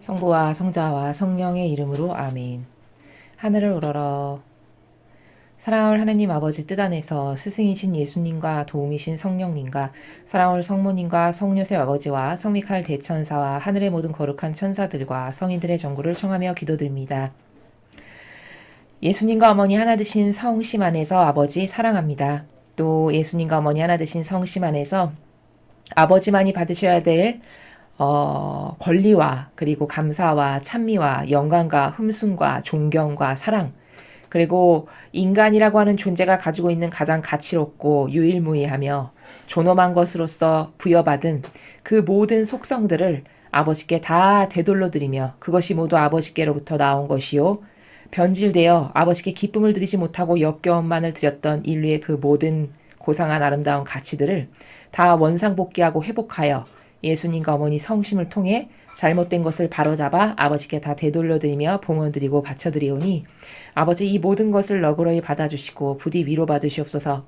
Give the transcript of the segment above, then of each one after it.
성부와 성자와 성령의 이름으로 아멘. 하늘을 우러러 사랑할 하느님 아버지 뜻 안에서 스승이신 예수님과 도움이신 성령님과 사랑할 성모님과 성요셉 아버지와 성미카엘 대천사와 하늘의 모든 거룩한 천사들과 성인들의 전구를 청하며 기도드립니다. 예수님과 어머니 하나 되신 성심 안에서 아버지 사랑합니다. 또 예수님과 어머니 하나 되신 성심 안에서 아버지만이 받으셔야 될 권리와 그리고 감사와 찬미와 영광과 흠숭과 존경과 사랑, 그리고 인간이라고 하는 존재가 가지고 있는 가장 가치롭고 유일무이하며 존엄한 것으로서 부여받은 그 모든 속성들을 아버지께 다 되돌려 드리며, 그것이 모두 아버지께로부터 나온 것이요 변질되어 아버지께 기쁨을 드리지 못하고 역겨움만을 드렸던 인류의 그 모든 고상한 아름다운 가치들을 다 원상복귀하고 회복하여 예수님과 어머니 성심을 통해 잘못된 것을 바로잡아 아버지께 다 되돌려드리며 봉헌드리고 바쳐드리오니 아버지 이 모든 것을 너그러이 받아주시고 부디 위로받으시옵소서.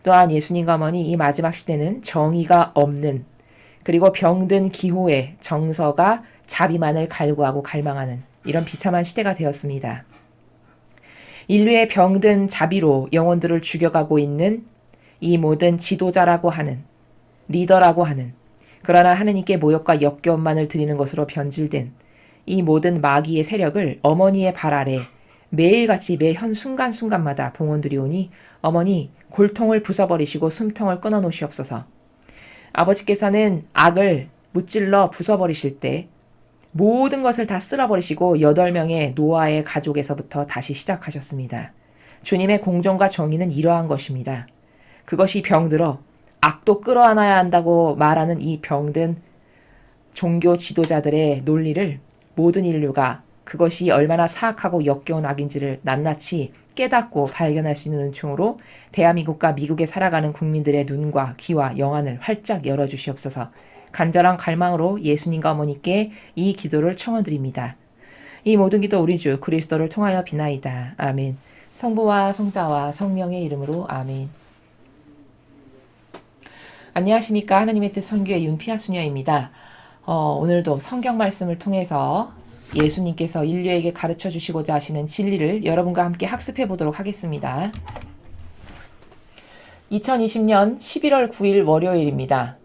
또한 예수님과 어머니 이 마지막 시대는 정의가 없는, 그리고 병든 기호의 정서가 자비만을 갈구하고 갈망하는 이런 비참한 시대가 되었습니다. 인류의 병든 자비로 영혼들을 죽여가고 있는 이 모든 지도자라고 하는, 리더라고 하는, 그러나 하느님께 모욕과 역겨움만을 드리는 것으로 변질된 이 모든 마귀의 세력을 어머니의 발 아래 매일같이 매현 순간순간마다 봉헌드리오니 어머니 골통을 부숴버리시고 숨통을 끊어놓으시옵소서. 아버지께서는 악을 무찔러 부숴버리실 때 모든 것을 다 쓸어버리시고 8명의 노아의 가족에서부터 다시 시작하셨습니다. 주님의 공정과 정의는 이러한 것입니다. 그것이 병들어 악도 끌어안아야 한다고 말하는 이 병든 종교 지도자들의 논리를 모든 인류가 그것이 얼마나 사악하고 역겨운 악인지를 낱낱이 깨닫고 발견할 수 있는 은총으로 대한민국과 미국에 살아가는 국민들의 눈과 귀와 영안을 활짝 열어주시옵소서. 간절한 갈망으로 예수님과 어머니께 이 기도를 청원드립니다. 이 모든 기도 우리 주 그리스도를 통하여 비나이다. 아멘. 성부와 성자와 성령의 이름으로 아멘. 안녕하십니까. 하나님의 뜻 선교의 윤피아수녀입니다. 오늘도 성경 말씀을 통해서 예수님께서 인류에게 가르쳐 주시고자 하시는 진리를 여러분과 함께 학습해 보도록 하겠습니다. 2020년 11월 9일 월요일입니다.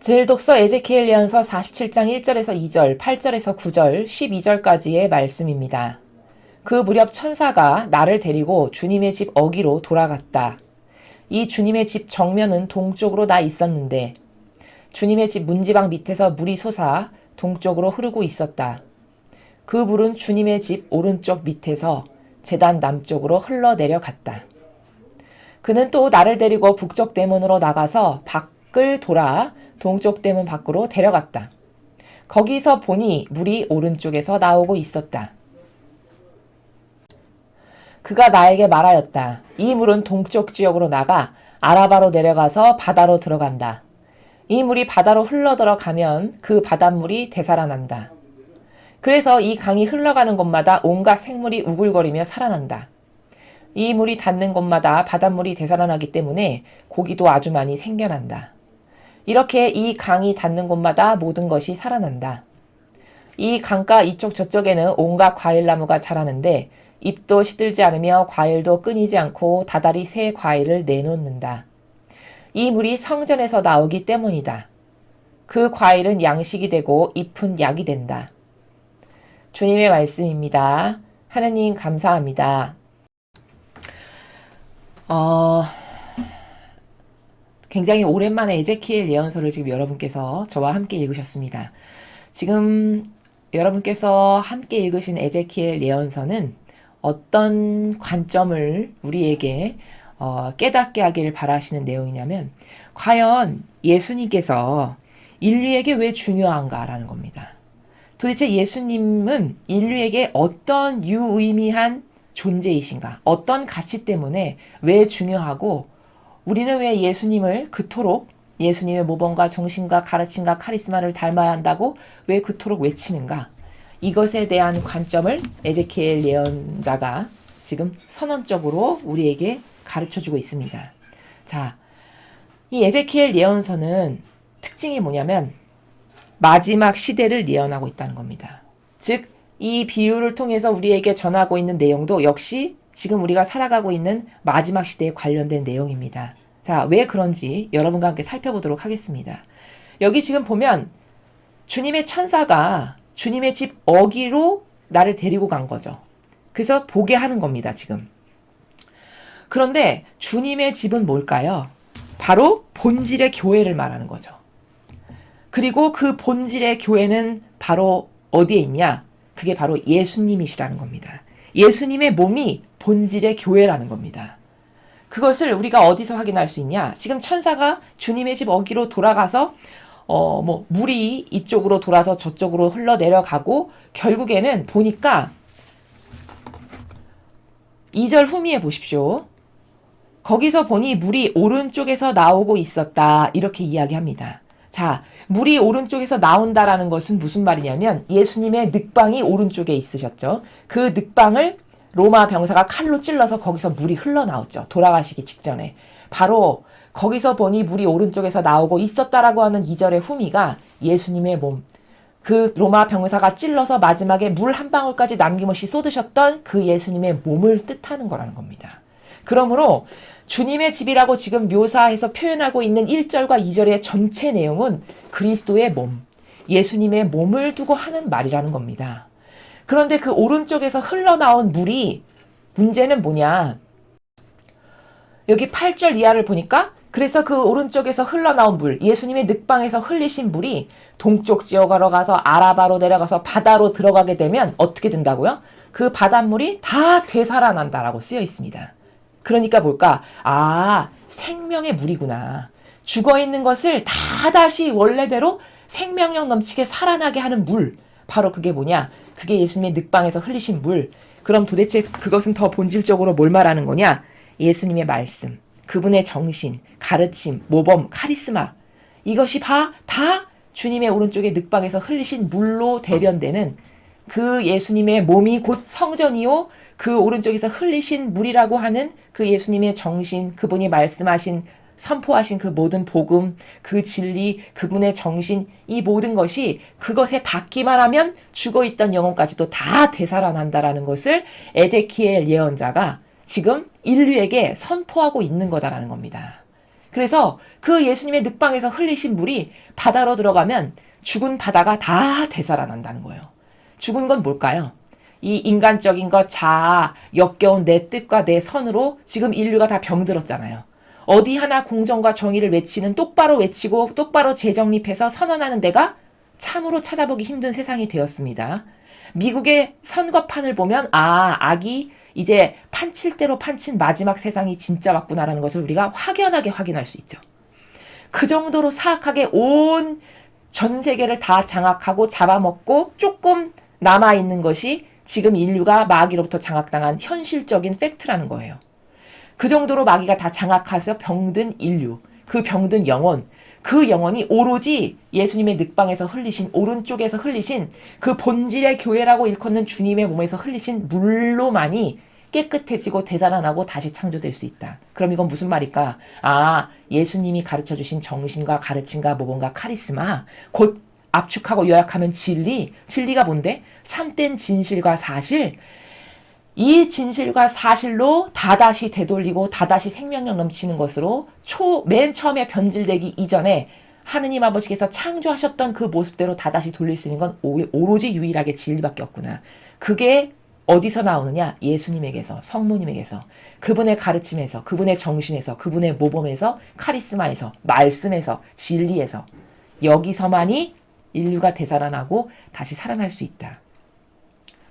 제1독서 에제키엘 예언서 47장 1절에서 2절, 8절에서 9절, 12절까지의 말씀입니다. 그 무렵 천사가 나를 데리고 주님의 집 어기로 돌아갔다. 이 주님의 집 정면은 동쪽으로 나 있었는데 주님의 집 문지방 밑에서 물이 솟아 동쪽으로 흐르고 있었다. 그 물은 주님의 집 오른쪽 밑에서 제단 남쪽으로 흘러내려갔다. 그는 또 나를 데리고 북쪽 대문으로 나가서 밖을 돌아 동쪽 대문 밖으로 데려갔다. 거기서 보니 물이 오른쪽에서 나오고 있었다. 그가 나에게 말하였다. 이 물은 동쪽 지역으로 나가 아라바로 내려가서 바다로 들어간다. 이 물이 바다로 흘러들어가면 그 바닷물이 되살아난다. 그래서 이 강이 흘러가는 곳마다 온갖 생물이 우글거리며 살아난다. 이 물이 닿는 곳마다 바닷물이 되살아나기 때문에 고기도 아주 많이 생겨난다. 이렇게 이 강이 닿는 곳마다 모든 것이 살아난다. 이 강가 이쪽 저쪽에는 온갖 과일나무가 자라는데 잎도 시들지 않으며 과일도 끊이지 않고 다달이 새 과일을 내놓는다. 이 물이 성전에서 나오기 때문이다. 그 과일은 양식이 되고 잎은 약이 된다. 주님의 말씀입니다. 하느님 감사합니다. 굉장히 오랜만에 에제키엘 예언서를 지금 여러분께서 저와 함께 읽으셨습니다. 지금 여러분께서 함께 읽으신 에제키엘 예언서는 어떤 관점을 우리에게 깨닫게 하기를 바라시는 내용이냐면, 과연 예수님께서 인류에게 왜 중요한가라는 겁니다. 도대체 예수님은 인류에게 어떤 유의미한 존재이신가, 어떤 가치 때문에 왜 중요하고, 우리는 왜 예수님을 그토록 예수님의 모범과 정신과 가르침과 카리스마를 닮아야 한다고 왜 그토록 외치는가, 이것에 대한 관점을 에제키엘 예언자가 지금 선언적으로 우리에게 가르쳐주고 있습니다. 자, 이 에제키엘 예언서는 특징이 뭐냐면 마지막 시대를 예언하고 있다는 겁니다. 즉, 이 비유를 통해서 우리에게 전하고 있는 내용도 역시 지금 우리가 살아가고 있는 마지막 시대에 관련된 내용입니다. 자, 왜 그런지 여러분과 함께 살펴보도록 하겠습니다. 여기 지금 보면 주님의 천사가 주님의 집 어기로 나를 데리고 간 거죠. 그래서 보게 하는 겁니다, 지금. 그런데 주님의 집은 뭘까요? 바로 본질의 교회를 말하는 거죠. 그리고 그 본질의 교회는 바로 어디에 있냐? 그게 바로 예수님이시라는 겁니다. 예수님의 몸이 본질의 교회라는 겁니다. 그것을 우리가 어디서 확인할 수 있냐? 지금 천사가 주님의 집 어기로 돌아가서 물이 이쪽으로 돌아서 저쪽으로 흘러내려가고 결국에는 보니까 2절 후미에 보십시오. 거기서 보니 물이 오른쪽에서 나오고 있었다. 이렇게 이야기합니다. 자, 물이 오른쪽에서 나온다라는 것은 무슨 말이냐면 예수님의 늑방이 오른쪽에 있으셨죠. 그 늑방을 로마 병사가 칼로 찔러서 거기서 물이 흘러나왔죠. 돌아가시기 직전에. 바로 거기서 보니 물이 오른쪽에서 나오고 있었다라고 하는 2절의 후미가 예수님의 몸, 그 로마 병사가 찔러서 마지막에 물 한 방울까지 남김없이 쏟으셨던 그 예수님의 몸을 뜻하는 거라는 겁니다. 그러므로 주님의 집이라고 지금 묘사해서 표현하고 있는 1절과 2절의 전체 내용은 그리스도의 몸, 예수님의 몸을 두고 하는 말이라는 겁니다. 그런데 그 오른쪽에서 흘러나온 물이 문제는 뭐냐? 여기 8절 이하를 보니까 그래서 그 오른쪽에서 흘러나온 물, 예수님의 늑방에서 흘리신 물이 동쪽 지역으로 가서 아라바로 내려가서 바다로 들어가게 되면 어떻게 된다고요? 그 바닷물이 다 되살아난다라고 쓰여 있습니다. 그러니까 뭘까? 아, 생명의 물이구나. 죽어있는 것을 다 다시 원래대로 생명력 넘치게 살아나게 하는 물. 바로 그게 뭐냐? 그게 예수님의 늑방에서 흘리신 물. 그럼 도대체 그것은 더 본질적으로 뭘 말하는 거냐? 예수님의 말씀, 그분의 정신, 가르침, 모범, 카리스마. 이것이 다 주님의 오른쪽에 늑방에서 흘리신 물로 대변되는 그 예수님의 몸이 곧 성전이요, 그 오른쪽에서 흘리신 물이라고 하는 그 예수님의 정신, 그분이 말씀하신, 선포하신 그 모든 복음, 그 진리, 그분의 정신, 이 모든 것이 그것에 닿기만 하면 죽어있던 영혼까지도 다 되살아난다라는 것을 에제키엘 예언자가 지금 인류에게 선포하고 있는 거다라는 겁니다. 그래서 그 예수님의 늑방에서 흘리신 물이 바다로 들어가면 죽은 바다가 다 되살아난다는 거예요. 죽은 건 뭘까요? 이 인간적인 것, 자아, 역겨운 내 뜻과 내 선으로 지금 인류가 다 병들었잖아요. 어디 하나 공정과 정의를 외치는, 똑바로 외치고 똑바로 재정립해서 선언하는 데가 참으로 찾아보기 힘든 세상이 되었습니다. 미국의 선거판을 보면 악이 이제 판칠 대로 판친 마지막 세상이 진짜 왔구나라는 것을 우리가 확연하게 확인할 수 있죠. 그 정도로 사악하게 온 전 세계를 다 장악하고 잡아먹고 조금 남아있는 것이 지금 인류가 마귀로부터 장악당한 현실적인 팩트라는 거예요. 그 정도로 마귀가 다 장악해서 병든 인류, 그 병든 영혼, 그 영혼이 오로지 예수님의 늑방에서 흘리신, 오른쪽에서 흘리신 그 본질의 교회라고 일컫는 주님의 몸에서 흘리신 물로만이 깨끗해지고 되살아나고 다시 창조될 수 있다. 그럼 이건 무슨 말일까? 아, 예수님이 가르쳐주신 정신과 가르침과 모범과 카리스마, 곧 압축하고 요약하면 진리가 뭔데? 참된 진실과 사실, 이 진실과 사실로 다다시 되돌리고 다다시 생명력 넘치는 것으로 맨 처음에 변질되기 이전에 하느님 아버지께서 창조하셨던 그 모습대로 다다시 돌릴 수 있는 건 오로지 유일하게 진리밖에 없구나. 그게 어디서 나오느냐? 예수님에게서, 성모님에게서, 그분의 가르침에서, 그분의 정신에서, 그분의 모범에서, 카리스마에서, 말씀에서, 진리에서, 여기서만이 인류가 되살아나고 다시 살아날 수 있다.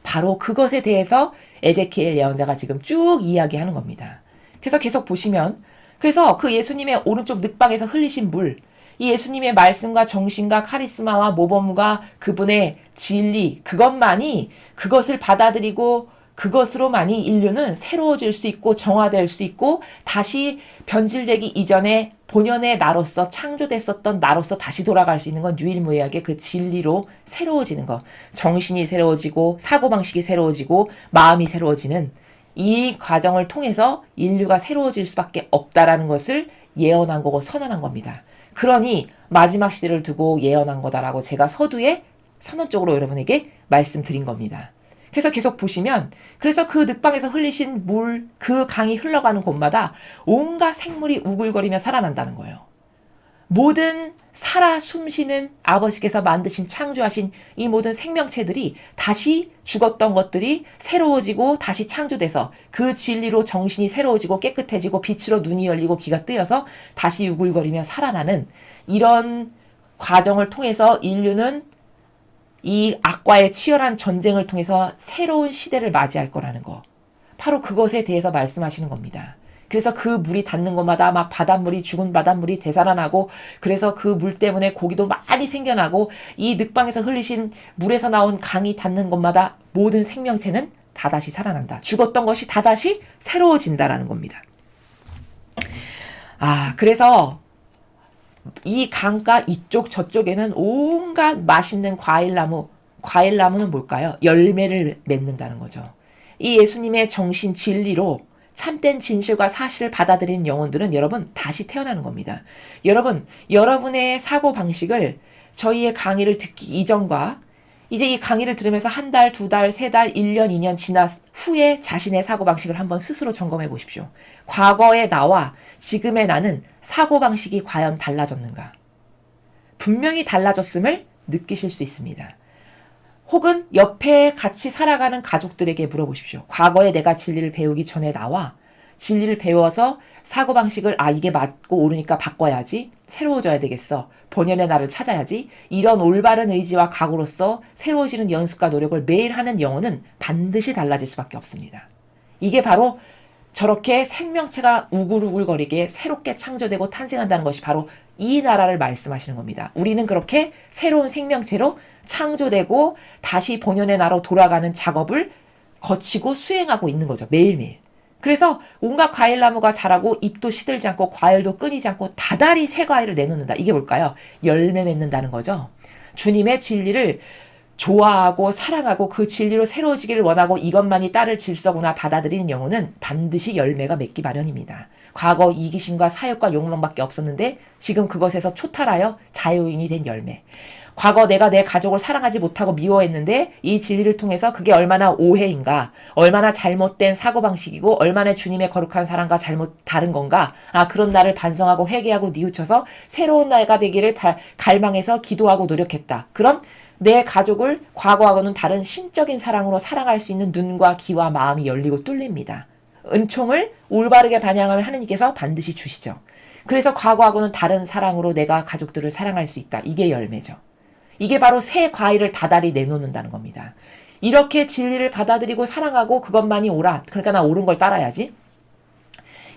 바로 그것에 대해서 에제키엘 예언자가 지금 쭉 이야기하는 겁니다. 그래서 계속 보시면, 그래서 그 예수님의 오른쪽 늑방에서 흘리신 물, 이 예수님의 말씀과 정신과 카리스마와 모범과 그분의 진리, 그것만이, 그것을 받아들이고 그것으로만이 인류는 새로워질 수 있고 정화될 수 있고 다시 변질되기 이전에 본연의 나로서 창조됐었던 나로서 다시 돌아갈 수 있는 건 유일무이하게 그 진리로 새로워지는 것. 정신이 새로워지고 사고방식이 새로워지고 마음이 새로워지는 이 과정을 통해서 인류가 새로워질 수밖에 없다라는 것을 예언한 거고 선언한 겁니다. 그러니 마지막 시대를 두고 예언한 거다라고 제가 서두에 선언적으로 여러분에게 말씀드린 겁니다. 그래서 계속 보시면 그래서 그 늑방에서 흘리신 물, 그 강이 흘러가는 곳마다 온갖 생물이 우글거리며 살아난다는 거예요. 모든 살아 숨쉬는 아버지께서 만드신 창조하신 이 모든 생명체들이 다시 죽었던 것들이 새로워지고 다시 창조돼서 그 진리로 정신이 새로워지고 깨끗해지고 빛으로 눈이 열리고 귀가 뜨여서 다시 우글거리며 살아나는 이런 과정을 통해서 인류는 이 악과의 치열한 전쟁을 통해서 새로운 시대를 맞이할 거라는 거. 바로 그것에 대해서 말씀하시는 겁니다. 그래서 그 물이 닿는 곳마다 막 바닷물이 죽은 바닷물이 되살아나고 그래서 그 물 때문에 고기도 많이 생겨나고 이 늑방에서 흘리신 물에서 나온 강이 닿는 곳마다 모든 생명체는 다다시 살아난다. 죽었던 것이 다다시 새로워진다라는 겁니다. 그래서 이 강가 이쪽 저쪽에는 온갖 맛있는 과일나무는 뭘까요? 열매를 맺는다는 거죠. 이 예수님의 정신 진리로 참된 진실과 사실을 받아들이는 영혼들은 여러분 다시 태어나는 겁니다. 여러분, 여러분의 사고방식을 저희의 강의를 듣기 이전과 이제 이 강의를 들으면서 한 달, 두 달, 세 달, 1년, 2년 지난 후에 자신의 사고방식을 한번 스스로 점검해 보십시오. 과거의 나와 지금의 나는 사고방식이 과연 달라졌는가? 분명히 달라졌음을 느끼실 수 있습니다. 혹은 옆에 같이 살아가는 가족들에게 물어보십시오. 과거에 내가 진리를 배우기 전에 나와 진리를 배워서 사고방식을 이게 맞고 옳으니까 바꿔야지. 새로워져야 되겠어. 본연의 나를 찾아야지. 이런 올바른 의지와 각오로서 새로워지는 연습과 노력을 매일 하는 영혼은 반드시 달라질 수밖에 없습니다. 이게 바로 저렇게 생명체가 우글우글거리게 새롭게 창조되고 탄생한다는 것이 바로 이 나라를 말씀하시는 겁니다. 우리는 그렇게 새로운 생명체로 창조되고 다시 본연의 나로 돌아가는 작업을 거치고 수행하고 있는 거죠. 매일매일. 그래서 온갖 과일나무가 자라고 잎도 시들지 않고 과일도 끊이지 않고 다달이 새 과일을 내놓는다. 이게 뭘까요? 열매 맺는다는 거죠. 주님의 진리를 좋아하고 사랑하고 그 진리로 새로워지기를 원하고 이것만이 따를 질서구나 받아들이는 영혼은 반드시 열매가 맺기 마련입니다. 과거 이기심과 사욕과 욕망밖에 없었는데 지금 그것에서 초탈하여 자유인이 된 열매. 과거 내가 내 가족을 사랑하지 못하고 미워했는데 이 진리를 통해서 그게 얼마나 오해인가, 얼마나 잘못된 사고방식이고 얼마나 주님의 거룩한 사랑과 잘못 다른 건가. 그런 나를 반성하고 회개하고 뉘우쳐서 새로운 나가 되기를 갈망해서 기도하고 노력했다. 그럼 내 가족을 과거하고는 다른 신적인 사랑으로 사랑할 수 있는 눈과 귀와 마음이 열리고 뚫립니다. 은총을 올바르게 반영하면 하느님께서 반드시 주시죠. 그래서 과거하고는 다른 사랑으로 내가 가족들을 사랑할 수 있다. 이게 열매죠. 이게 바로 새 과일을 다달이 내놓는다는 겁니다. 이렇게 진리를 받아들이고 사랑하고 그것만이 옳아. 그러니까 나 옳은 걸 따라야지.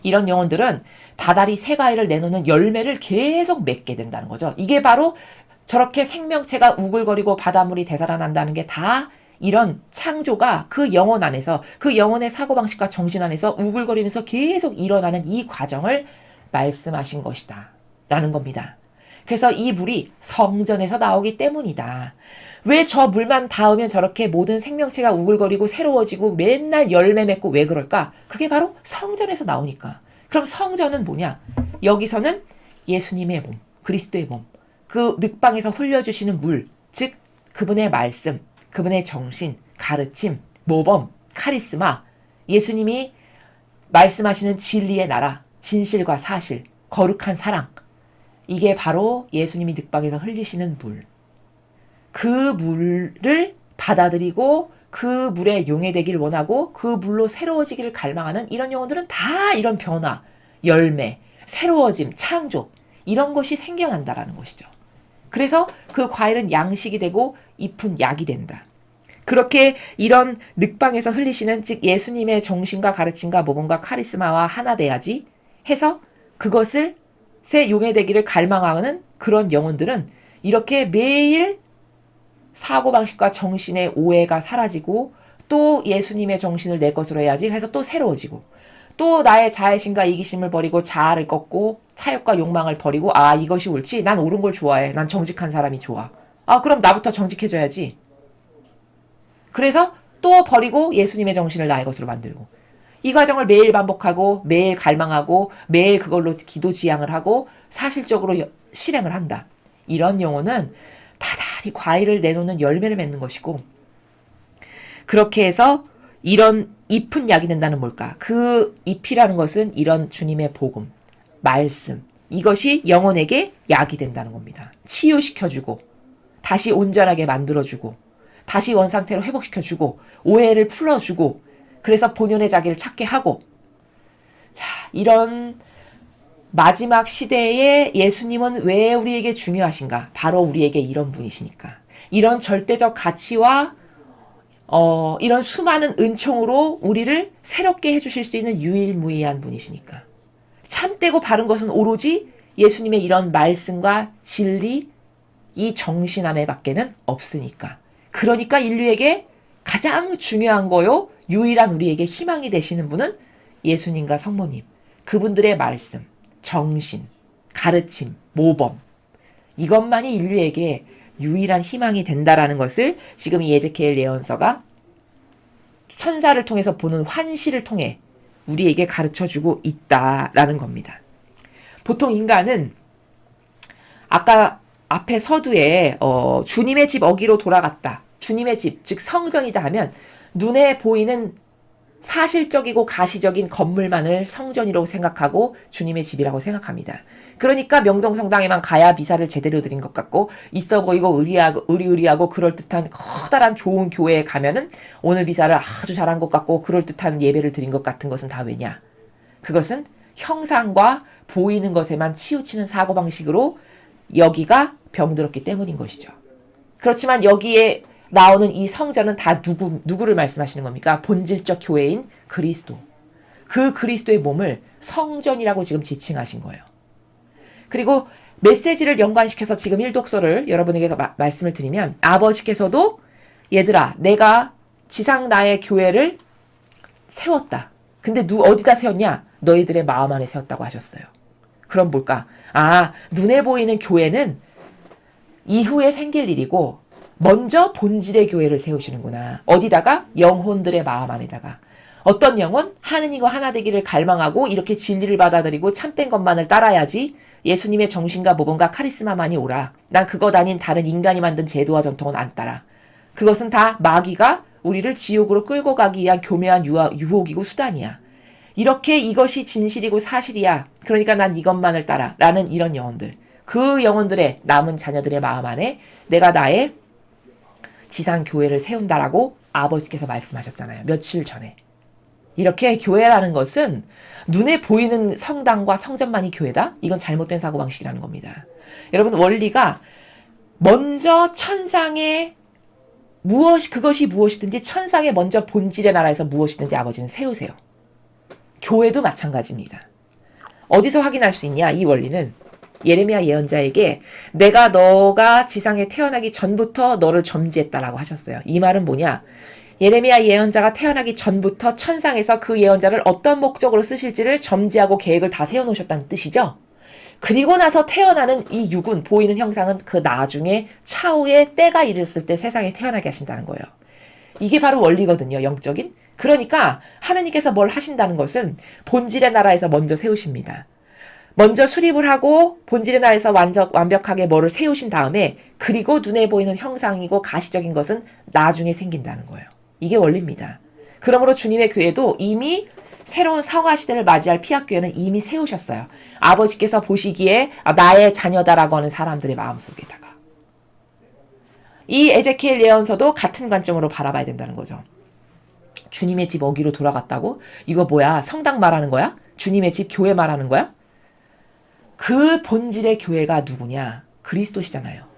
이런 영혼들은 다달이 새 과일을 내놓는 열매를 계속 맺게 된다는 거죠. 이게 바로 저렇게 생명체가 우글거리고 바닷물이 되살아난다는 게 다 이런 창조가 그 영혼 안에서 그 영혼의 사고방식과 정신 안에서 우글거리면서 계속 일어나는 이 과정을 말씀하신 것이다 라는 겁니다. 그래서 이 물이 성전에서 나오기 때문이다. 왜 저 물만 닿으면 저렇게 모든 생명체가 우글거리고 새로워지고 맨날 열매 맺고 왜 그럴까? 그게 바로 성전에서 나오니까. 그럼 성전은 뭐냐? 여기서는 예수님의 몸, 그리스도의 몸, 그 늑방에서 흘려주시는 물, 즉 그분의 말씀, 그분의 정신, 가르침, 모범, 카리스마, 예수님이 말씀하시는 진리의 나라, 진실과 사실, 거룩한 사랑, 이게 바로 예수님이 늑방에서 흘리시는 물. 그 물을 받아들이고 그 물에 용해되기를 원하고 그 물로 새로워지기를 갈망하는 이런 영혼들은 다 이런 변화, 열매, 새로워짐, 창조 이런 것이 생겨난다라는 것이죠. 그래서 그 과일은 양식이 되고 잎은 약이 된다. 그렇게 이런 늑방에서 흘리시는 즉 예수님의 정신과 가르침과 모범과 카리스마와 하나 돼야지 해서 그것을 새 용해되기를 갈망하는 그런 영혼들은 이렇게 매일 사고방식과 정신의 오해가 사라지고 또 예수님의 정신을 내 것으로 해야지 해서 또 새로워지고 또 나의 자애심과 이기심을 버리고 자아를 꺾고 사욕과 욕망을 버리고 이것이 옳지. 난 옳은 걸 좋아해. 난 정직한 사람이 좋아. 그럼 나부터 정직해져야지. 그래서 또 버리고 예수님의 정신을 나의 것으로 만들고 이 과정을 매일 반복하고 매일 갈망하고 매일 그걸로 기도 지향을 하고 사실적으로 실행을 한다. 이런 영혼은 다달이 과일을 내놓는 열매를 맺는 것이고, 그렇게 해서 이런 잎은 약이 된다는 뭘까? 그 잎이라는 것은 이런 주님의 복음, 말씀, 이것이 영혼에게 약이 된다는 겁니다. 치유시켜주고 다시 온전하게 만들어주고 다시 원상태로 회복시켜주고 오해를 풀어주고, 그래서 본연의 자기를 찾게 하고. 자, 이런 마지막 시대에 예수님은 왜 우리에게 중요하신가? 바로 우리에게 이런 분이시니까. 이런 절대적 가치와 이런 수많은 은총으로 우리를 새롭게 해주실 수 있는 유일무이한 분이시니까. 참되고 바른 것은 오로지 예수님의 이런 말씀과 진리, 이 정신 안에 밖에는 없으니까. 그러니까 인류에게 가장 중요한 거요, 유일한 우리에게 희망이 되시는 분은 예수님과 성모님, 그분들의 말씀, 정신, 가르침, 모범, 이것만이 인류에게 유일한 희망이 된다라는 것을 지금 이 에제키엘 예언서가 천사를 통해서 보는 환시를 통해 우리에게 가르쳐주고 있다라는 겁니다. 보통 인간은 아까 앞에 서두에 주님의 집 어기로 돌아갔다, 주님의 집, 즉 성전이다 하면 눈에 보이는 사실적이고 가시적인 건물만을 성전이라고 생각하고 주님의 집이라고 생각합니다. 그러니까 명동성당에만 가야 미사를 제대로 드린 것 같고, 있어 보이고 의리의리하고 그럴듯한 커다란 좋은 교회에 가면은 오늘 미사를 아주 잘한 것 같고 그럴듯한 예배를 드린 것 같은 것은 다 왜냐? 그것은 형상과 보이는 것에만 치우치는 사고방식으로 여기가 병들었기 때문인 것이죠. 그렇지만 여기에 나오는 이 성전은 다 누구를 말씀하시는 겁니까? 본질적 교회인 그리스도. 그 그리스도의 몸을 성전이라고 지금 지칭하신 거예요. 그리고 메시지를 연관시켜서 지금 일독서를 여러분에게 말씀을 드리면, 아버지께서도 얘들아, 내가 지상 나의 교회를 세웠다. 근데 어디다 세웠냐? 너희들의 마음 안에 세웠다고 하셨어요. 그럼 뭘까? 눈에 보이는 교회는 이후에 생길 일이고 먼저 본질의 교회를 세우시는구나. 어디다가? 영혼들의 마음 안에다가. 어떤 영혼? 하느님과 하나 되기를 갈망하고 이렇게 진리를 받아들이고 참된 것만을 따라야지 예수님의 정신과 모범과 카리스마만이 오라. 난 그것 아닌 다른 인간이 만든 제도와 전통은 안 따라. 그것은 다 마귀가 우리를 지옥으로 끌고 가기 위한 교묘한 유혹이고 수단이야. 이렇게 이것이 진실이고 사실이야. 그러니까 난 이것만을 따라. 라는 이런 영혼들. 그 영혼들의 남은 자녀들의 마음 안에 내가 나의 지상 교회를 세운다라고 아버지께서 말씀하셨잖아요. 며칠 전에. 이렇게 교회라는 것은 눈에 보이는 성당과 성전만이 교회다? 이건 잘못된 사고방식이라는 겁니다. 여러분, 원리가 먼저 천상의 그것이 무엇이든지 천상의 먼저 본질의 나라에서 무엇이든지 아버지는 세우세요. 교회도 마찬가지입니다. 어디서 확인할 수 있냐? 이 원리는 예레미야 예언자에게 너가 지상에 태어나기 전부터 너를 점지했다라고 하셨어요. 이 말은 뭐냐? 예레미야 예언자가 태어나기 전부터 천상에서 그 예언자를 어떤 목적으로 쓰실지를 점지하고 계획을 다 세워놓으셨다는 뜻이죠. 그리고 나서 태어나는 이 육은, 보이는 형상은 그 나중에 차후에 때가 이르렀을 때 세상에 태어나게 하신다는 거예요. 이게 바로 원리거든요, 영적인. 그러니까 하나님께서 뭘 하신다는 것은 본질의 나라에서 먼저 세우십니다. 먼저 수립을 하고 본질의 나라에서 완벽하게 뭐를 세우신 다음에, 그리고 눈에 보이는 형상이고 가시적인 것은 나중에 생긴다는 거예요. 이게 원리입니다. 그러므로 주님의 교회도 이미 새로운 성화시대를 맞이할 피약교회는 이미 세우셨어요. 아버지께서 보시기에 나의 자녀다라고 하는 사람들의 마음속에다가. 이 에제키엘 예언서도 같은 관점으로 바라봐야 된다는 거죠. 주님의 집 어기로 돌아갔다고? 이거 뭐야? 성당 말하는 거야? 주님의 집 교회 말하는 거야? 그 본질의 교회가 누구냐? 그리스도시잖아요.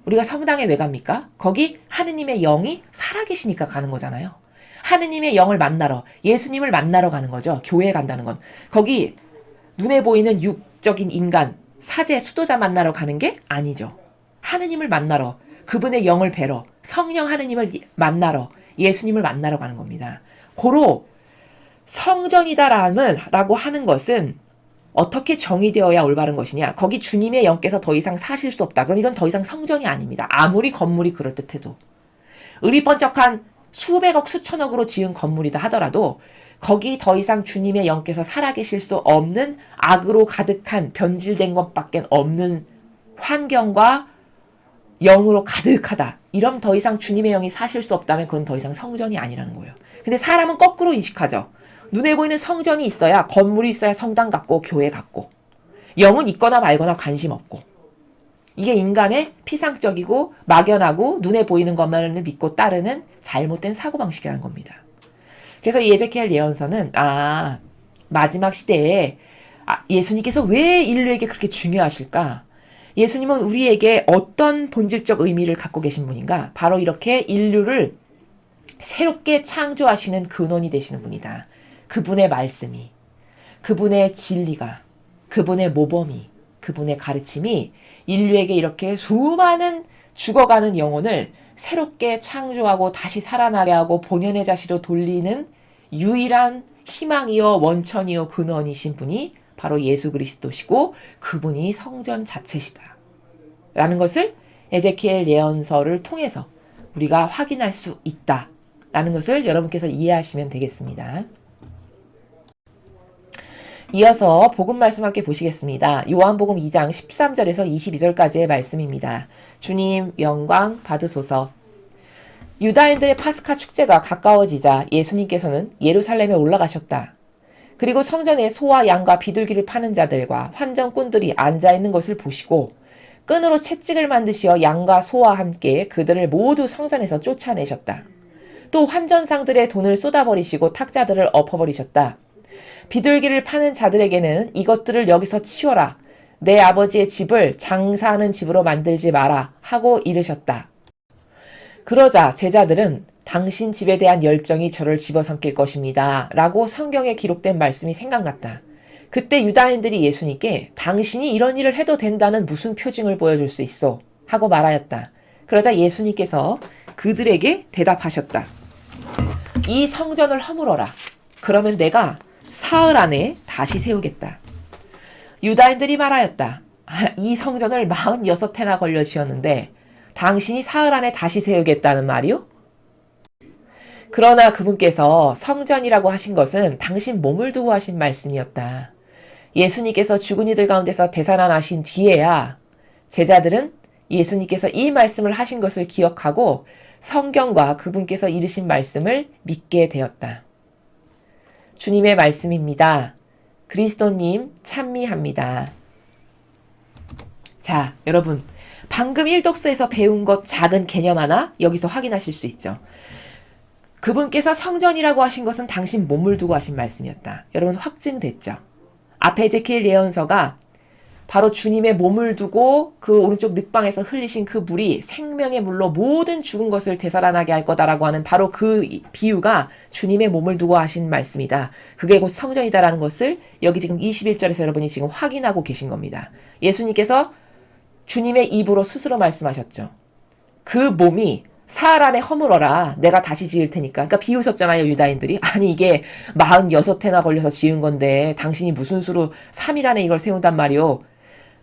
우리가 성당에 왜 갑니까? 거기 하느님의 영이 살아계시니까 가는 거잖아요. 하느님의 영을 만나러, 예수님을 만나러 가는 거죠. 교회에 간다는 건. 거기 눈에 보이는 육적인 인간, 사제, 수도자 만나러 가는 게 아니죠. 하느님을 만나러, 그분의 영을 뵈러, 성령 하느님을 만나러, 예수님을 만나러 가는 겁니다. 고로 성전이다라고 하는 것은 어떻게 정의되어야 올바른 것이냐? 거기 주님의 영께서 더 이상 사실 수 없다. 그럼 이건 더 이상 성전이 아닙니다. 아무리 건물이 그럴듯해도. 의리번쩍한 수백억 수천억으로 지은 건물이다 하더라도 거기 더 이상 주님의 영께서 살아계실 수 없는 악으로 가득한 변질된 것밖에 없는 환경과 영으로 가득하다. 이러면 더 이상 주님의 영이 사실 수 없다면 그건 더 이상 성전이 아니라는 거예요. 근데 사람은 거꾸로 인식하죠. 눈에 보이는 성전이 있어야, 건물이 있어야 성당 같고 교회 같고, 영은 있거나 말거나 관심 없고, 이게 인간의 피상적이고 막연하고 눈에 보이는 것만을 믿고 따르는 잘못된 사고방식이라는 겁니다. 그래서 이 에제키엘 예언서는 마지막 시대에 예수님께서 왜 인류에게 그렇게 중요하실까? 예수님은 우리에게 어떤 본질적 의미를 갖고 계신 분인가? 바로 이렇게 인류를 새롭게 창조하시는 근원이 되시는 분이다. 그분의 말씀이, 그분의 진리가, 그분의 모범이, 그분의 가르침이 인류에게 이렇게 수많은 죽어가는 영혼을 새롭게 창조하고 다시 살아나게 하고 본연의 자시로 돌리는 유일한 희망이요 원천이요 근원이신 분이 바로 예수 그리스도시고 그분이 성전 자체시다. 라는 것을 에제키엘 예언서를 통해서 우리가 확인할 수 있다. 라는 것을 여러분께서 이해하시면 되겠습니다. 이어서 복음 말씀 함께 보시겠습니다. 요한복음 2장 13절에서 22절까지의 말씀입니다. 주님 영광 받으소서. 유다인들의 파스카 축제가 가까워지자 예수님께서는 예루살렘에 올라가셨다. 그리고 성전에 소와 양과 비둘기를 파는 자들과 환전꾼들이 앉아있는 것을 보시고 끈으로 채찍을 만드시어 양과 소와 함께 그들을 모두 성전에서 쫓아내셨다. 또 환전상들의 돈을 쏟아버리시고 탁자들을 엎어버리셨다. 비둘기를 파는 자들에게는 이것들을 여기서 치워라. 내 아버지의 집을 장사하는 집으로 만들지 마라 하고 이르셨다. 그러자 제자들은 당신 집에 대한 열정이 저를 집어삼킬 것입니다. 라고 성경에 기록된 말씀이 생각났다. 그때 유다인들이 예수님께 당신이 이런 일을 해도 된다는 무슨 표징을 보여줄 수 있어? 하고 말하였다. 그러자 예수님께서 그들에게 대답하셨다. 이 성전을 허물어라. 그러면 내가 사흘 안에 다시 세우겠다. 유다인들이 말하였다. 이 성전을 46해나 걸려 지었는데 당신이 사흘 안에 다시 세우겠다는 말이요? 그러나 그분께서 성전이라고 하신 것은 당신 몸을 두고 하신 말씀이었다. 예수님께서 죽은 이들 가운데서 되살아나신 뒤에야 제자들은 예수님께서 이 말씀을 하신 것을 기억하고 성경과 그분께서 이르신 말씀을 믿게 되었다. 주님의 말씀입니다. 그리스도님 찬미합니다. 자, 여러분 방금 일독서에서 배운 것 작은 개념 하나 여기서 확인하실 수 있죠. 그분께서 성전이라고 하신 것은 당신 몸을 두고 하신 말씀이었다. 여러분 확증됐죠? 앞에 에제키엘 예언서가 바로 주님의 몸을 두고 그 오른쪽 늑방에서 흘리신 그 물이 생명의 물로 모든 죽은 것을 되살아나게 할 거다라고 하는 바로 그 비유가 주님의 몸을 두고 하신 말씀이다. 그게 곧 성전이다라는 것을 여기 지금 21절에서 여러분이 지금 확인하고 계신 겁니다. 예수님께서 주님의 입으로 스스로 말씀하셨죠. 그 몸이 사흘 안에 허물어라. 내가 다시 지을 테니까. 그러니까 비웃었잖아요, 유다인들이. 아니 이게 46해나 걸려서 지은 건데 당신이 무슨 수로 3일 안에 이걸 세운단 말이오.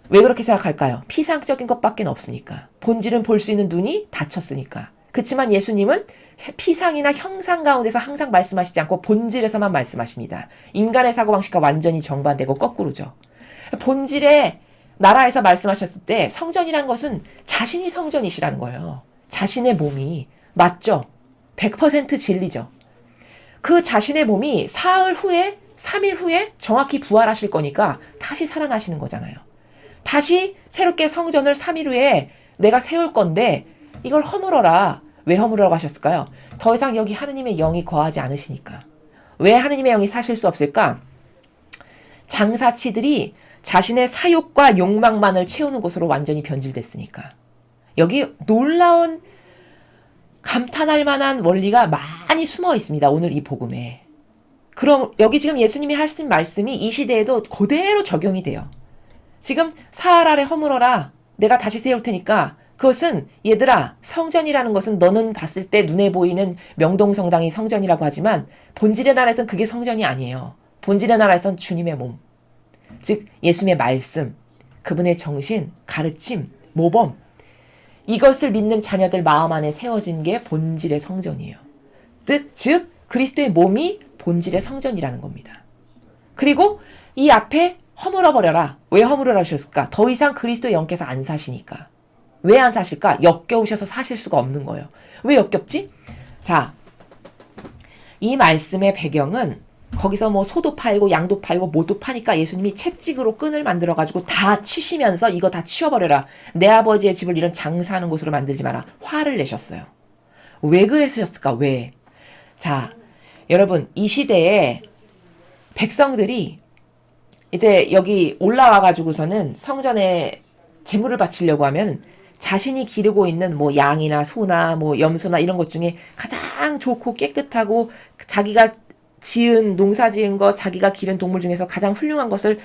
왜 그렇게 생각할까요? 피상적인 것밖에 없으니까. 본질은 볼 수 있는 눈이 닫혔으니까. 그렇지만 예수님은 피상이나 형상 가운데서 항상 말씀하시지 않고 본질에서만 말씀하십니다. 인간의 사고방식과 완전히 정반대고 거꾸로죠. 본질의 나라에서 말씀하셨을 때 성전이란 것은 자신이 성전이시라는 거예요. 자신의 몸이 맞죠? 100% 진리죠. 그 자신의 몸이 사흘 후에 3일 후에 정확히 부활하실 거니까 다시 살아나시는 거잖아요. 다시 새롭게 성전을 3일 후에 내가 세울 건데 이걸 허물어라. 왜 허물으라고 하셨을까요? 더 이상 여기 하느님의 영이 거하지 않으시니까. 왜 하느님의 영이 사실 수 없을까? 장사치들이 자신의 사욕과 욕망만을 채우는 곳으로 완전히 변질됐으니까. 여기 놀라운 감탄할 만한 원리가 많이 숨어 있습니다. 오늘 이 복음에. 그럼 여기 지금 예수님이 하신 말씀이 이 시대에도 그대로 적용이 돼요. 지금 사흘 아래 허물어라. 내가 다시 세울 테니까. 그것은 얘들아 성전이라는 것은 너는 봤을 때 눈에 보이는 명동성당이 성전이라고 하지만 본질의 나라에선 그게 성전이 아니에요. 본질의 나라에선 주님의 몸. 즉 예수님의 말씀, 그분의 정신, 가르침, 모범. 이것을 믿는 자녀들 마음 안에 세워진 게 본질의 성전이에요. 즉 그리스도의 몸이 본질의 성전이라는 겁니다. 그리고 이 앞에 허물어버려라. 왜 허물어라셨을까? 더 이상 그리스도의 영께서 안 사시니까. 왜 안 사실까? 역겨우셔서 사실 수가 없는 거예요. 왜 역겹지? 자, 이 말씀의 배경은 거기서 뭐 소도 팔고 양도 팔고 뭐도 파니까 예수님이 채찍으로 끈을 만들어가지고 다 치시면서 이거 다 치워버려라. 내 아버지의 집을 이런 장사하는 곳으로 만들지 마라. 화를 내셨어요. 왜 그랬을까? 왜? 자, 여러분 이 시대에 백성들이 이제 여기 올라와가지고서는 성전에 제물을 바치려고 하면 자신이 기르고 있는 뭐 양이나 소나 뭐 염소나 이런 것 중에 가장 좋고 깨끗하고 자기가 지은 농사 지은 거 자기가 기른 동물 중에서 가장 훌륭한 것을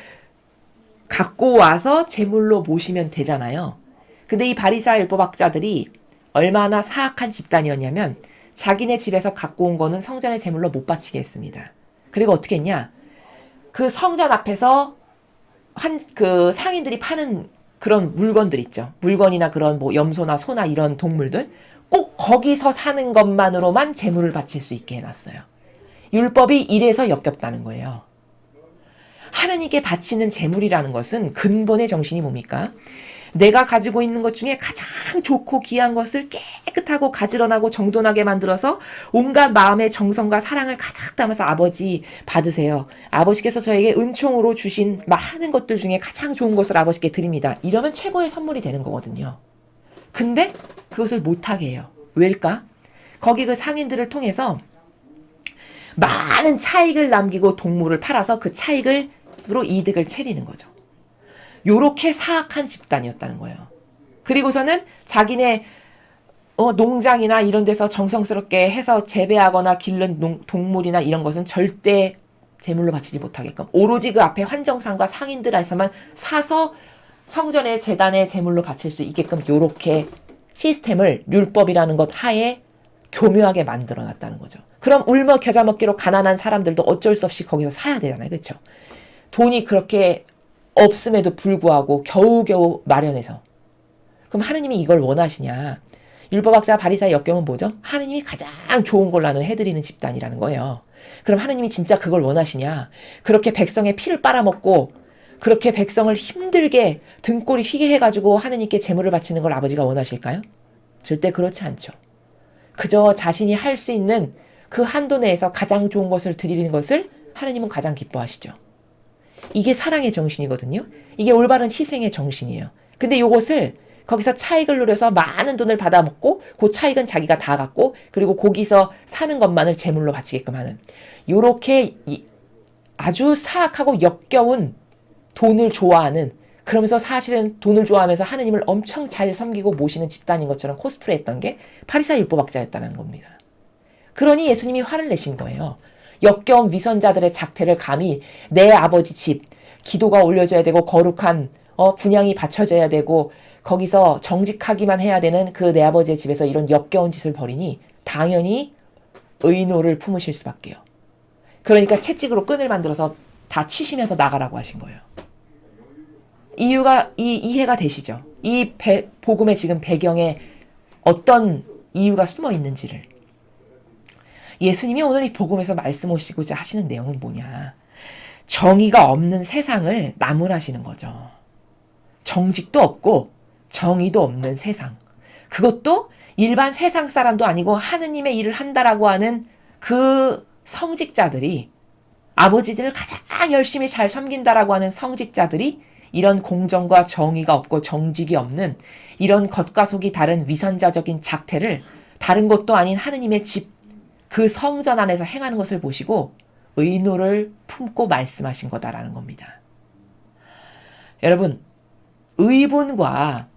갖고 와서 제물로 모시면 되잖아요. 근데 이 바리새파 율법학자들이 얼마나 사악한 집단이었냐면 자기네 집에서 갖고 온 거는 성전의 제물로 못 바치게 했습니다. 그리고 어떻게 했냐? 그 성전 앞에서 그 상인들이 파는 그런 물건들 있죠. 물건이나 그런 뭐 염소나 소나 이런 동물들 꼭 거기서 사는 것만으로만 제물을 바칠 수 있게 해놨어요. 율법이 이래서 역겹다는 거예요. 하느님께 바치는 제물이라는 것은 근본의 정신이 뭡니까? 내가 가지고 있는 것 중에 가장 좋고 귀한 것을 깨끗하고 가지런하고 정돈하게 만들어서 온갖 마음의 정성과 사랑을 가득 담아서 아버지 받으세요. 아버지께서 저에게 은총으로 주신 많은 것들 중에 가장 좋은 것을 아버지께 드립니다. 이러면 최고의 선물이 되는 거거든요. 근데 그것을 못하게 해요. 왜일까? 거기 그 상인들을 통해서 많은 차익을 남기고 동물을 팔아서 그 차익으로 이득을 채리는 거죠. 요렇게 사악한 집단이었다는 거예요. 그리고서는 자기네 농장이나 이런 데서 정성스럽게 해서 재배하거나 기른 동물이나 이런 것은 절대 제물로 바치지 못하게끔 오로지 그 앞에 환정상과 상인들에서만 사서 성전의 제단에 제물로 바칠 수 있게끔 요렇게 시스템을 율법이라는 것 하에 교묘하게 만들어놨다는 거죠. 그럼 울며 겨자 먹기로 가난한 사람들도 어쩔 수 없이 거기서 사야 되잖아요. 그렇죠? 돈이 그렇게 없음에도 불구하고 겨우겨우 마련해서. 그럼 하느님이 이걸 원하시냐? 율법학자 바리새의 역경은 뭐죠? 하느님이 가장 좋은 걸 나는 해드리는 집단이라는 거예요. 그럼 하느님이 진짜 그걸 원하시냐? 그렇게 백성의 피를 빨아먹고 그렇게 백성을 힘들게 등골이 휘게 해가지고 하느님께 제물을 바치는 걸 아버지가 원하실까요? 절대 그렇지 않죠. 그저 자신이 할 수 있는 그 한도 내에서 가장 좋은 것을 드리는 것을 하느님은 가장 기뻐하시죠. 이게 사랑의 정신이거든요. 이게 올바른 희생의 정신이에요. 근데 이것을 거기서 차익을 누려서 많은 돈을 받아먹고 그 차익은 자기가 다 갖고 그리고 거기서 사는 것만을 제물로 바치게끔 하는 요렇게 아주 사악하고 역겨운 돈을 좋아하는 그러면서 사실은 돈을 좋아하면서 하느님을 엄청 잘 섬기고 모시는 집단인 것처럼 코스프레 했던 게 바리새파 율법학자였다는 겁니다. 그러니 예수님이 화를 내신 거예요. 역겨운 위선자들의 작태를 감히 내 아버지 집, 기도가 올려져야 되고 거룩한 분향이 바쳐져야 되고 거기서 정직하기만 해야 되는 그 내 아버지의 집에서 이런 역겨운 짓을 벌이니 당연히 의노를 품으실 수밖에요. 그러니까 채찍으로 끈을 만들어서 다 치시면서 나가라고 하신 거예요. 이유가 이해가 되시죠? 이 복음의 지금 배경에 어떤 이유가 숨어 있는지를. 예수님이 오늘 이 복음에서 말씀하시고자 하시는 내용은 뭐냐? 정의가 없는 세상을 나무라시는 거죠. 정직도 없고 정의도 없는 세상. 그것도 일반 세상 사람도 아니고 하느님의 일을 한다라고 하는 그 성직자들이 아버지들을 가장 열심히 잘 섬긴다라고 하는 성직자들이 이런 공정과 정의가 없고 정직이 없는 이런 겉과 속이 다른 위선자적인 작태를 다른 것도 아닌 하느님의 집, 그 성전 안에서 행하는 것을 보시고 의노를 품고 말씀하신 거다라는 겁니다. 여러분, 의분과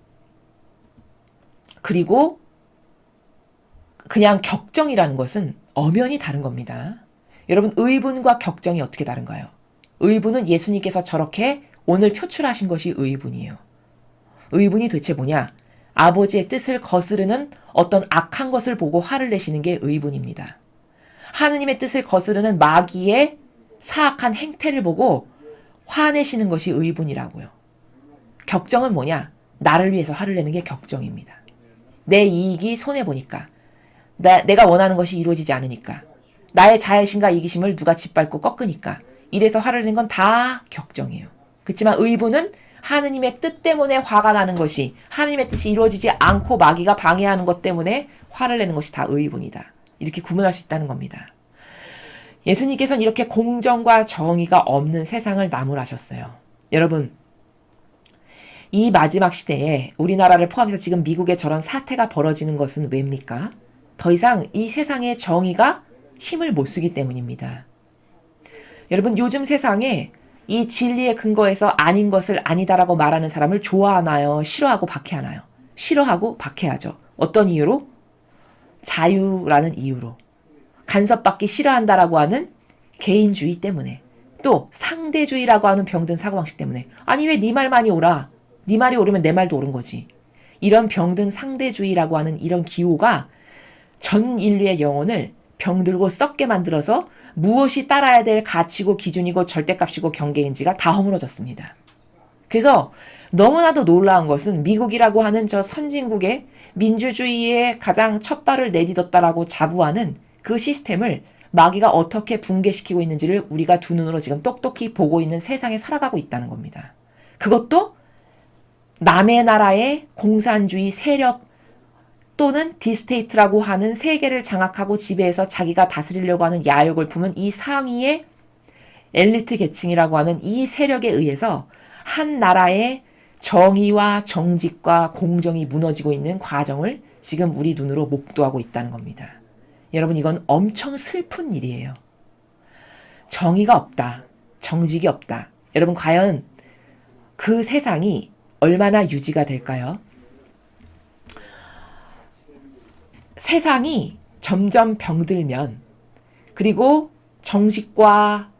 그리고 그냥 격정이라는 것은 엄연히 다른 겁니다. 여러분, 의분과 격정이 어떻게 다른가요? 의분은 예수님께서 저렇게 오늘 표출하신 것이 의분이에요. 의분이 도대체 뭐냐? 아버지의 뜻을 거스르는 어떤 악한 것을 보고 화를 내시는 게 의분입니다. 하느님의 뜻을 거스르는 마귀의 사악한 행태를 보고 화내시는 것이 의분이라고요. 격정은 뭐냐? 나를 위해서 화를 내는 게 격정입니다. 내 이익이 손해보니까, 내가 원하는 것이 이루어지지 않으니까, 나의 자애심과 이기심을 누가 짓밟고 꺾으니까. 이래서 화를 내는 건 다 격정이에요. 그렇지만 의부는 하느님의 뜻 때문에 화가 나는 것이, 하느님의 뜻이 이루어지지 않고 마귀가 방해하는 것 때문에 화를 내는 것이 다 의분이다. 이렇게 구분할 수 있다는 겁니다. 예수님께서는 이렇게 공정과 정의가 없는 세상을 나무라셨어요. 여러분, 이 마지막 시대에 우리나라를 포함해서 지금 미국에 저런 사태가 벌어지는 것은 왜입니까? 더 이상 이 세상의 정의가 힘을 못 쓰기 때문입니다. 여러분, 요즘 세상에 이 진리의 근거에서 아닌 것을 아니다라고 말하는 사람을 좋아하나요? 싫어하고 박해하나요? 싫어하고 박해하죠. 어떤 이유로? 자유라는 이유로. 간섭받기 싫어한다라고 하는 개인주의 때문에. 또 상대주의라고 하는 병든 사고방식 때문에. 아니 왜 네 말만이 옳아? 네 말이 옳으면 내 말도 옳은 거지. 이런 병든 상대주의라고 하는 이런 기호가 전 인류의 영혼을 병들고 썩게 만들어서 무엇이 따라야 될 가치고 기준이고 절대값이고 경계인지가 다 허물어졌습니다. 그래서 너무나도 놀라운 것은 미국이라고 하는 저 선진국의 민주주의의 가장 첫 발을 내딛었다라고 자부하는 그 시스템을 마귀가 어떻게 붕괴시키고 있는지를 우리가 두 눈으로 지금 똑똑히 보고 있는 세상에 살아가고 있다는 겁니다. 그것도 남의 나라의 공산주의 세력 또는 딥스테이트라고 하는 세계를 장악하고 지배해서 자기가 다스리려고 하는 야욕을 품은 이 상위의 엘리트 계층이라고 하는 이 세력에 의해서 한 나라의 정의와 정직과 공정이 무너지고 있는 과정을 지금 우리 눈으로 목도하고 있다는 겁니다. 여러분, 이건 엄청 슬픈 일이에요. 정의가 없다. 정직이 없다. 여러분, 과연 그 세상이 얼마나 유지가 될까요? 세상이 점점 병들면, 그리고 정직과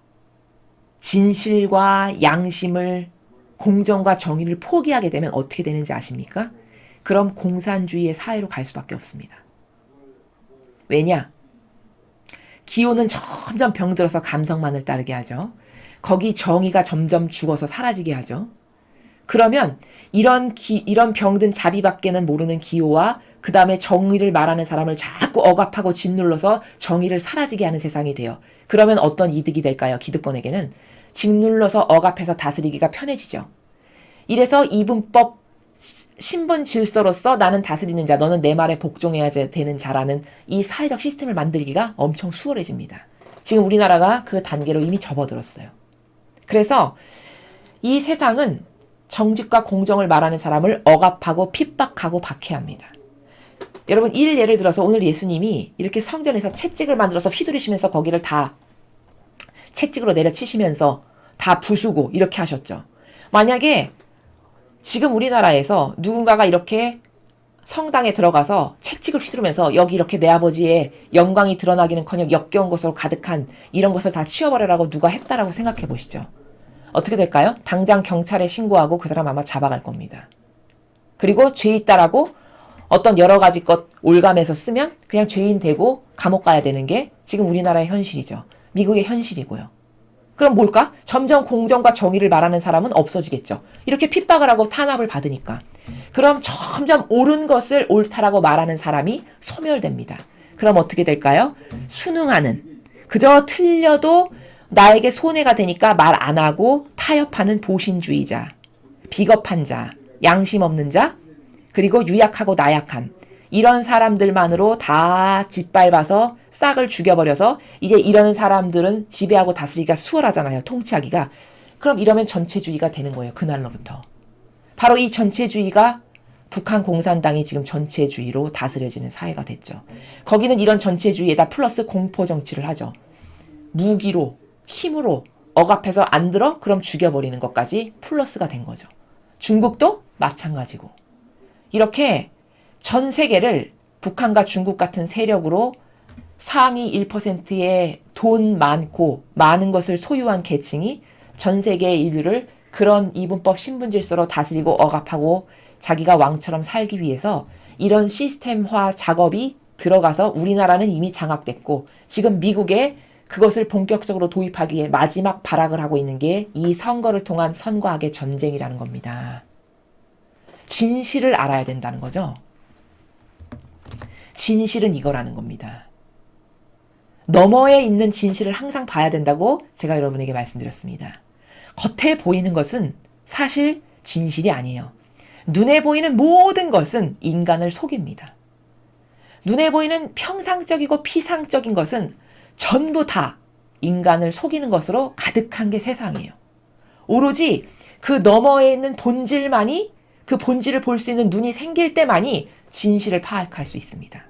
진실과 양심을, 공정과 정의를 포기하게 되면 어떻게 되는지 아십니까? 그럼 공산주의의 사회로 갈 수밖에 없습니다. 왜냐? 기호는 점점 병들어서 감성만을 따르게 하죠. 거기 정의가 점점 죽어서 사라지게 하죠. 그러면 이런 병든 자비밖에는 모르는 기호와 그 다음에 정의를 말하는 사람을 자꾸 억압하고 짓눌러서 정의를 사라지게 하는 세상이 돼요. 그러면 어떤 이득이 될까요? 기득권에게는 짓눌러서 억압해서 다스리기가 편해지죠. 이래서 이분법 신분 질서로서 나는 다스리는 자, 너는 내 말에 복종해야 되는 자라는 이 사회적 시스템을 만들기가 엄청 수월해집니다. 지금 우리나라가 그 단계로 이미 접어들었어요. 그래서 이 세상은 정직과 공정을 말하는 사람을 억압하고 핍박하고 박해합니다. 여러분, 예를 들어서 오늘 예수님이 이렇게 성전에서 채찍을 만들어서 휘두르시면서 거기를 다 채찍으로 내려치시면서 다 부수고 이렇게 하셨죠. 만약에 지금 우리나라에서 누군가가 이렇게 성당에 들어가서 채찍을 휘두르면서 여기 이렇게 내 아버지의 영광이 드러나기는커녕 역겨운 것으로 가득한 이런 것을 다 치워버리라고 누가 했다라고 생각해 보시죠. 어떻게 될까요? 당장 경찰에 신고하고 그 사람 아마 잡아갈 겁니다. 그리고 죄 있다라고 어떤 여러 가지 것 올감해서 쓰면 그냥 죄인 되고 감옥 가야 되는 게 지금 우리나라의 현실이죠. 미국의 현실이고요. 그럼 뭘까? 점점 공정과 정의를 말하는 사람은 없어지겠죠. 이렇게 핍박을 하고 탄압을 받으니까. 그럼 점점 옳은 것을 옳다라고 말하는 사람이 소멸됩니다. 그럼 어떻게 될까요? 순응하는, 그저 틀려도 나에게 손해가 되니까 말 안 하고 타협하는 보신주의자, 비겁한 자, 양심 없는 자, 그리고 유약하고 나약한 이런 사람들만으로 다 짓밟아서 싹을 죽여버려서 이제 이런 사람들은 지배하고 다스리기가 수월하잖아요. 통치하기가. 그럼 이러면 전체주의가 되는 거예요. 그날로부터. 바로 이 전체주의가 북한 공산당이 지금 전체주의로 다스려지는 사회가 됐죠. 거기는 이런 전체주의에다 플러스 공포 정치를 하죠. 무기로, 힘으로 억압해서 안 들어? 그럼 죽여버리는 것까지 플러스가 된 거죠. 중국도 마찬가지고. 이렇게 전 세계를 북한과 중국 같은 세력으로 상위 1%의 돈 많고 많은 것을 소유한 계층이 전 세계의 인류를 그런 이분법 신분질서로 다스리고 억압하고 자기가 왕처럼 살기 위해서 이런 시스템화 작업이 들어가서 우리나라는 이미 장악됐고 지금 미국에 그것을 본격적으로 도입하기 위해 마지막 발악을 하고 있는 게 이 선거를 통한 선과 악의 전쟁이라는 겁니다. 진실을 알아야 된다는 거죠. 진실은 이거라는 겁니다. 너머에 있는 진실을 항상 봐야 된다고 제가 여러분에게 말씀드렸습니다. 겉에 보이는 것은 사실 진실이 아니에요. 눈에 보이는 모든 것은 인간을 속입니다. 눈에 보이는 평상적이고 피상적인 것은 전부 다 인간을 속이는 것으로 가득한 게 세상이에요. 오로지 그 너머에 있는 본질만이, 그 본질을 볼 수 있는 눈이 생길 때만이 진실을 파악할 수 있습니다.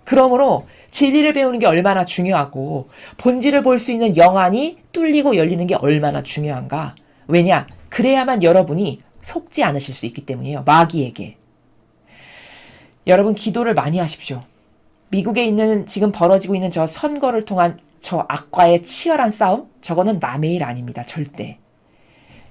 그러므로 진리를 배우는 게 얼마나 중요하고 본질을 볼 수 있는 영안이 뚫리고 열리는 게 얼마나 중요한가. 왜냐? 그래야만 여러분이 속지 않으실 수 있기 때문이에요. 마귀에게. 여러분 기도를 많이 하십시오. 미국에 있는 지금 벌어지고 있는 저 선거를 통한 저 악과의 치열한 싸움, 저거는 남의 일 아닙니다. 절대.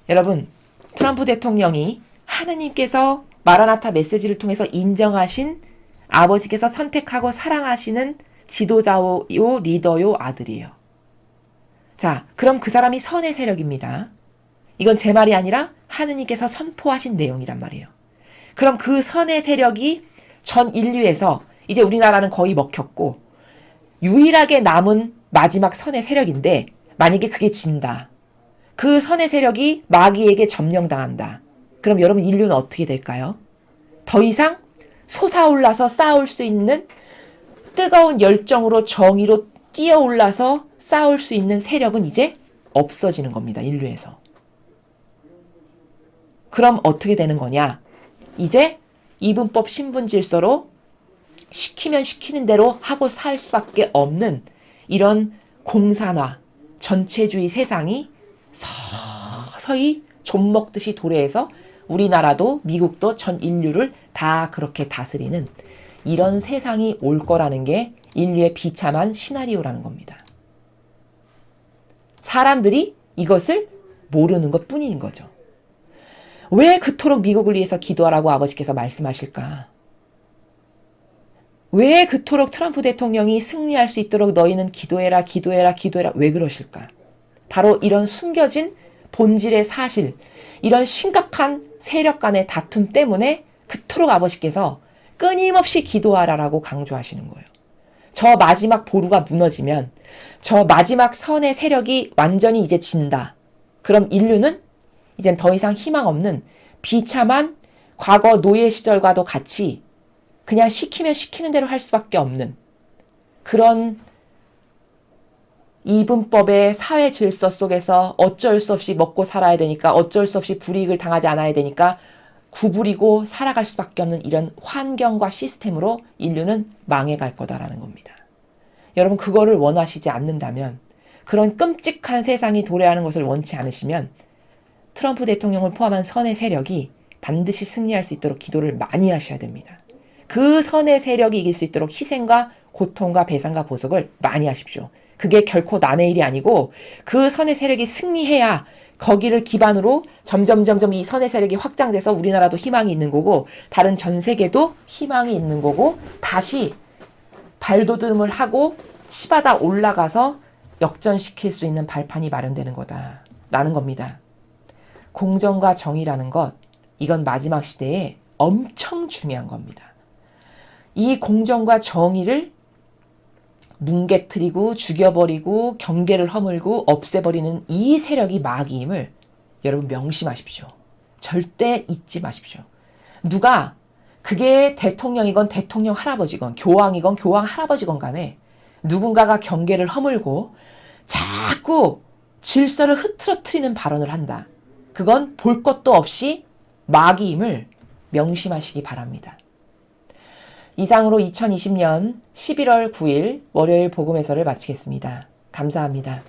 여러분, 트럼프 대통령이 하느님께서 마라나타 메시지를 통해서 인정하신 아버지께서 선택하고 사랑하시는 지도자요, 리더요, 아들이에요. 자, 그럼 그 사람이 선의 세력입니다. 이건 제 말이 아니라 하느님께서 선포하신 내용이란 말이에요. 그럼 그 선의 세력이 전 인류에서 이제 우리나라는 거의 먹혔고 유일하게 남은 마지막 선의 세력인데 만약에 그게 진다. 그 선의 세력이 마귀에게 점령당한다. 그럼 여러분 인류는 어떻게 될까요? 더 이상 솟아올라서 싸울 수 있는 뜨거운 열정으로 정의로 뛰어올라서 싸울 수 있는 세력은 이제 없어지는 겁니다. 인류에서. 그럼 어떻게 되는 거냐? 이제 이분법 신분질서로 시키면 시키는 대로 하고 살 수밖에 없는 이런 공산화, 전체주의 세상이 서서히 좀 먹듯이 도래해서 우리나라도 미국도 전 인류를 다 그렇게 다스리는 이런 세상이 올 거라는 게 인류의 비참한 시나리오라는 겁니다. 사람들이 이것을 모르는 것 뿐인 거죠. 왜 그토록 미국을 위해서 기도하라고 아버지께서 말씀하실까? 왜 그토록 트럼프 대통령이 승리할 수 있도록 너희는 기도해라, 기도해라, 기도해라. 왜 그러실까? 바로 이런 숨겨진 본질의 사실, 이런 심각한 세력 간의 다툼 때문에 그토록 아버지께서 끊임없이 기도하라라고 강조하시는 거예요. 저 마지막 보루가 무너지면, 저 마지막 선의 세력이 완전히 이제 진다. 그럼 인류는 이젠 더 이상 희망 없는 비참한 과거 노예 시절과도 같이 그냥 시키면 시키는 대로 할 수밖에 없는 그런 이분법의 사회 질서 속에서 어쩔 수 없이 먹고 살아야 되니까, 어쩔 수 없이 불이익을 당하지 않아야 되니까 구부리고 살아갈 수밖에 없는 이런 환경과 시스템으로 인류는 망해갈 거다라는 겁니다. 여러분 그거를 원하시지 않는다면, 그런 끔찍한 세상이 도래하는 것을 원치 않으시면 트럼프 대통령을 포함한 선의 세력이 반드시 승리할 수 있도록 기도를 많이 하셔야 됩니다. 그 선의 세력이 이길 수 있도록 희생과 고통과 배상과 보석을 많이 하십시오. 그게 결코 남의 일이 아니고 그 선의 세력이 승리해야 거기를 기반으로 점점 이 선의 세력이 확장돼서 우리나라도 희망이 있는 거고 다른 전 세계도 희망이 있는 거고 다시 발돋움을 하고 치받아 올라가서 역전시킬 수 있는 발판이 마련되는 거다라는 겁니다. 공정과 정의라는 것, 이건 마지막 시대에 엄청 중요한 겁니다. 이 공정과 정의를 뭉개뜨리고 죽여버리고 경계를 허물고 없애버리는 이 세력이 마귀임을 여러분 명심하십시오. 절대 잊지 마십시오. 누가 그게 대통령이건 대통령 할아버지건 교황이건 교황 할아버지건 간에 누군가가 경계를 허물고 자꾸 질서를 흐트러뜨리는 발언을 한다. 그건 볼 것도 없이 마귀임을 명심하시기 바랍니다. 이상으로 2020년 11월 9일 월요일 복음회설을 마치겠습니다. 감사합니다.